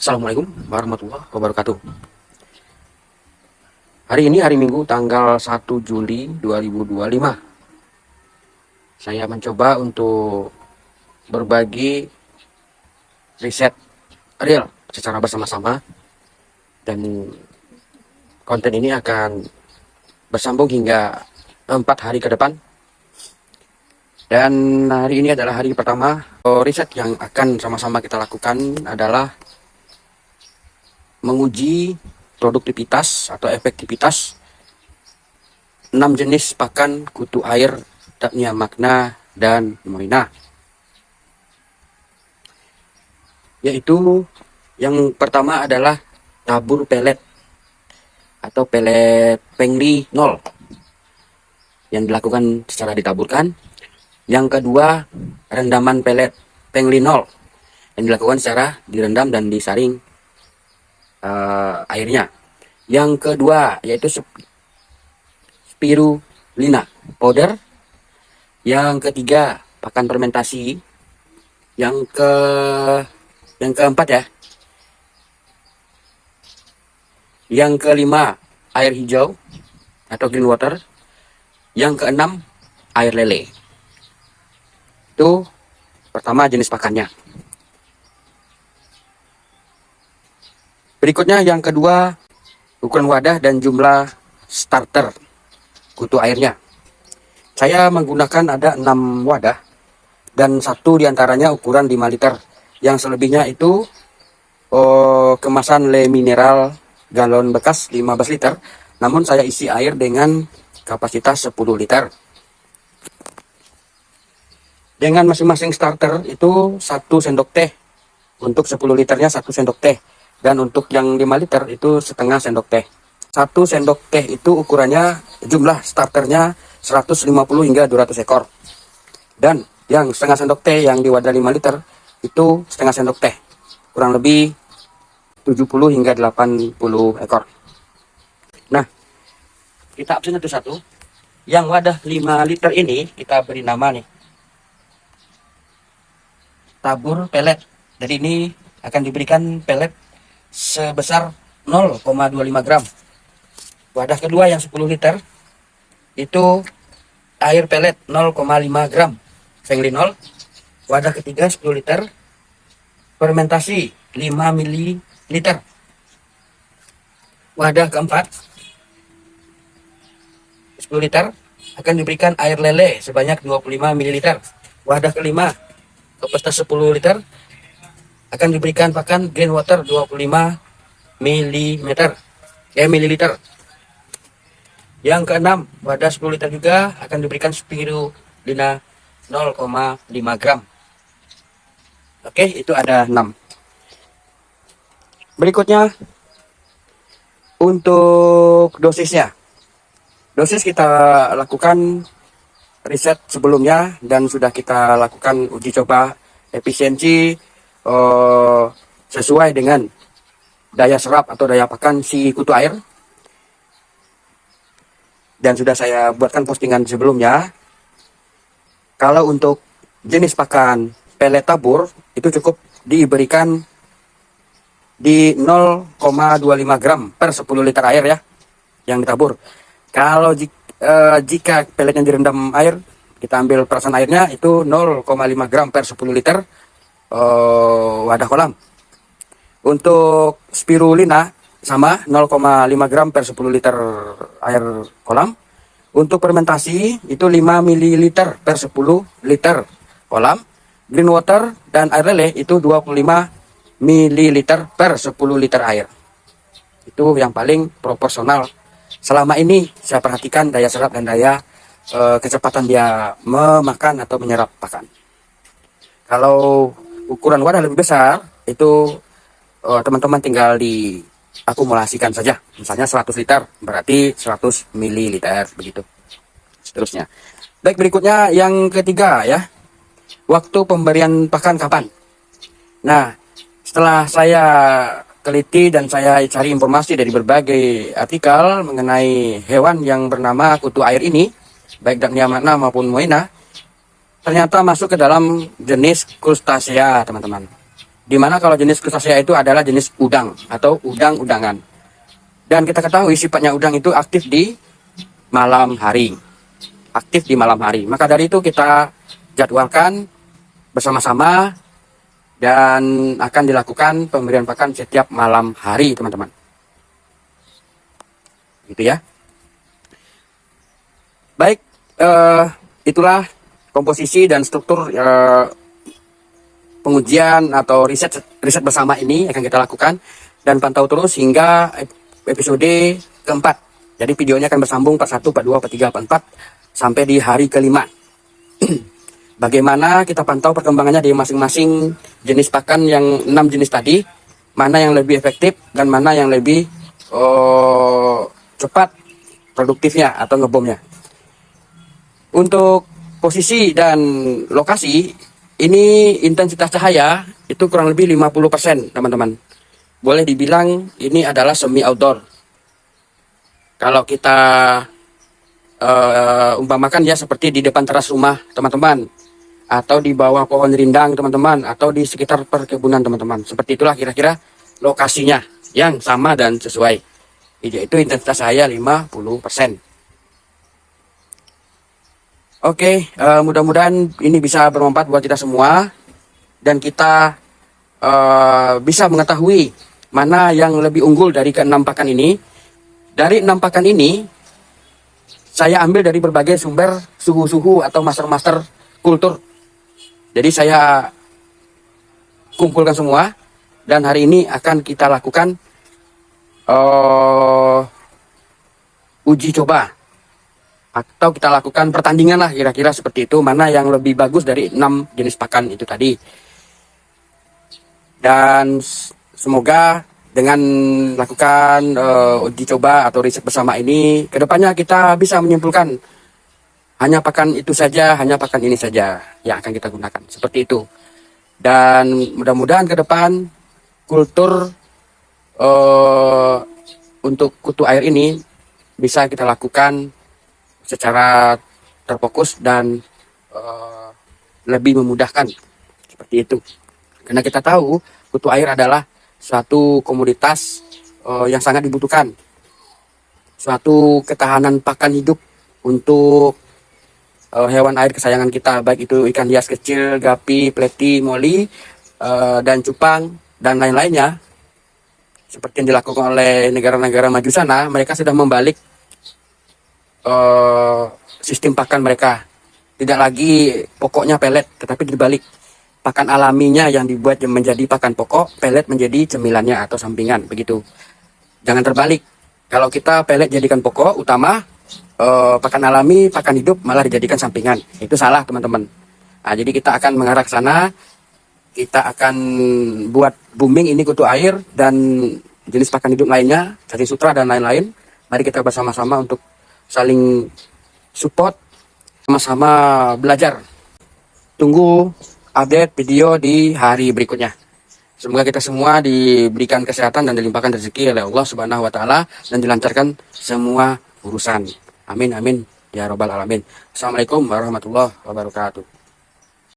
Assalamualaikum warahmatullahi wabarakatuh. Hari ini hari Minggu tanggal 1 Juli 2025. Saya mencoba untuk berbagi riset real secara bersama-sama, dan konten ini akan bersambung hingga 4 hari ke depan. Dan hari ini adalah hari pertama. Riset yang akan sama-sama kita lakukan adalah menguji produktivitas atau efektivitas 6 jenis pakan kutu air Daphnia magna dan moina. Yaitu yang pertama adalah tabur pelet atau pelet pengli 0 yang dilakukan secara ditaburkan. Yang kedua, rendaman pelet pengli 0 yang dilakukan secara direndam dan disaring airnya. Yang kedua yaitu spirulina powder. Yang ketiga, pakan fermentasi. Yang keempat ya. Yang kelima, air hijau atau green water. Yang keenam, air lele. Itu pertama jenis pakannya. Berikutnya yang kedua, ukuran wadah dan jumlah starter kutu airnya. Saya menggunakan ada 6 wadah dan satu diantaranya ukuran 5 liter. Yang selebihnya itu kemasan Le Mineral galon bekas 15 liter. Namun saya isi air dengan kapasitas 10 liter. Dengan masing-masing starter itu 1 sendok teh. Untuk 10 liternya 1 sendok teh. Dan untuk yang 5 liter itu setengah sendok teh. 1 sendok teh itu ukurannya, jumlah starternya 150 hingga 200 ekor. Dan yang setengah sendok teh yang di wadah 5 liter itu setengah sendok teh. Kurang lebih 70 hingga 80 ekor. Nah, kita absen satu-satu. Yang wadah 5 liter ini kita beri nama nih, tabur pelet. Jadi ini akan diberikan pelet sebesar 0,25 gram. Wadah kedua yang 10 liter itu air pelet 0,5 gram pengli 0. Wadah ketiga 10 liter fermentasi 5 ml. Wadah keempat 10 liter akan diberikan air lele sebanyak 25 ml. Wadah kelima kapasitas 10 liter akan diberikan pakan green water 25 mililiter. Yang keenam, wadah 10 liter juga akan diberikan spirulina 0,5 gram. Oke, itu ada 6. Berikutnya untuk dosisnya. Dosis kita lakukan riset sebelumnya dan sudah kita lakukan uji coba efisiensi sesuai dengan daya serap atau daya pakan si kutu air, dan sudah saya buatkan postingan sebelumnya. Kalau untuk jenis pakan pelet tabur itu cukup diberikan di 0,25 gram per 10 liter air ya yang ditabur. Kalau jika peletnya direndam air, kita ambil perasan airnya itu 0,5 gram per 10 liter wadah kolam. Untuk spirulina sama 0,5 gram per 10 liter air kolam. Untuk fermentasi itu 5 ml per 10 liter kolam. Green water dan air lele itu 25 ml per 10 liter air. Itu yang paling proporsional. Selama ini saya perhatikan daya serap dan daya kecepatan dia memakan atau menyerap pakan. Kalau ukuran wadah lebih besar itu teman-teman tinggal diakumulasikan saja. Misalnya 100 liter berarti 100 ml begitu. Seterusnya. Baik, berikutnya yang ketiga ya. Waktu pemberian pakan kapan? Nah, setelah saya teliti dan saya cari informasi dari berbagai artikel mengenai hewan yang bernama kutu air ini, baik Daphnia magna maupun moina, ternyata masuk ke dalam jenis krustasea, teman-teman. Dimana kalau jenis crustacea itu adalah jenis udang atau udang-udangan. Dan kita ketahui sifatnya udang itu aktif di malam hari. Aktif di malam hari. Maka dari itu kita jadwalkan bersama-sama dan akan dilakukan pemberian pakan setiap malam hari, teman-teman. Gitu ya. Baik, itulah komposisi dan struktur pengujian atau riset bersama ini akan kita lakukan dan pantau terus hingga episode keempat. Jadi videonya akan bersambung part 1, part 2, part 3, part 4 sampai di hari kelima. Bagaimana kita pantau perkembangannya di masing-masing jenis pakan yang 6 jenis tadi, mana yang lebih efektif dan mana yang lebih cepat produktifnya atau ngebomnya. Untuk posisi dan lokasi, ini intensitas cahaya itu kurang lebih 50%, teman-teman. Boleh dibilang ini adalah semi outdoor. Kalau kita umpamakan ya seperti di depan teras rumah, teman-teman, atau di bawah pohon rindang, teman-teman, atau di sekitar perkebunan, teman-teman. Seperti itulah kira-kira lokasinya yang sama dan sesuai. Yaitu intensitas cahaya 50%. Oke, mudah-mudahan ini bisa bermanfaat buat kita semua dan kita bisa mengetahui mana yang lebih unggul dari ke-6 pakan ini. Dari 6 pakan ini, saya ambil dari berbagai sumber suhu-suhu atau master-master kultur. Jadi saya kumpulkan semua dan hari ini akan kita lakukan uji coba atau kita lakukan pertandingan lah kira-kira seperti itu, mana yang lebih bagus dari 6 jenis pakan itu tadi. Dan semoga dengan lakukan uji coba atau riset bersama ini, kedepannya kita bisa menyimpulkan hanya pakan itu saja, hanya pakan ini saja yang akan kita gunakan. Seperti itu. Dan mudah-mudahan ke depan kultur untuk kutu air ini bisa kita lakukan secara terfokus dan lebih memudahkan. Seperti itu. Karena kita tahu kutu air adalah suatu komoditas yang sangat dibutuhkan. Suatu ketahanan pakan hidup untuk hewan air kesayangan kita, baik itu ikan hias kecil, gapi, pleti, moli, dan cupang, dan lain-lainnya. Seperti yang dilakukan oleh negara-negara maju sana, mereka sudah membalik sistem pakan mereka. Tidak lagi pokoknya pelet, tetapi dibalik. Pakan alaminya yang dibuat menjadi pakan pokok, pelet menjadi cemilannya atau sampingan, begitu. Jangan terbalik. Kalau kita pelet jadikan pokok utama, pakan alami, pakan hidup malah dijadikan sampingan. Itu salah, teman-teman. Nah, jadi kita akan mengarah ke sana. Kita akan buat booming ini kutu air dan jenis pakan hidup lainnya, cacing sutra dan lain-lain. Mari kita bersama-sama untuk saling support, sama-sama belajar. Tunggu update video di hari berikutnya. Semoga kita semua diberikan kesehatan dan dilimpahkan rezeki oleh Allah Subhanahu wa taala dan dilancarkan semua urusan. Amin amin ya robbal alamin. Assalamualaikum warahmatullahi wabarakatuh.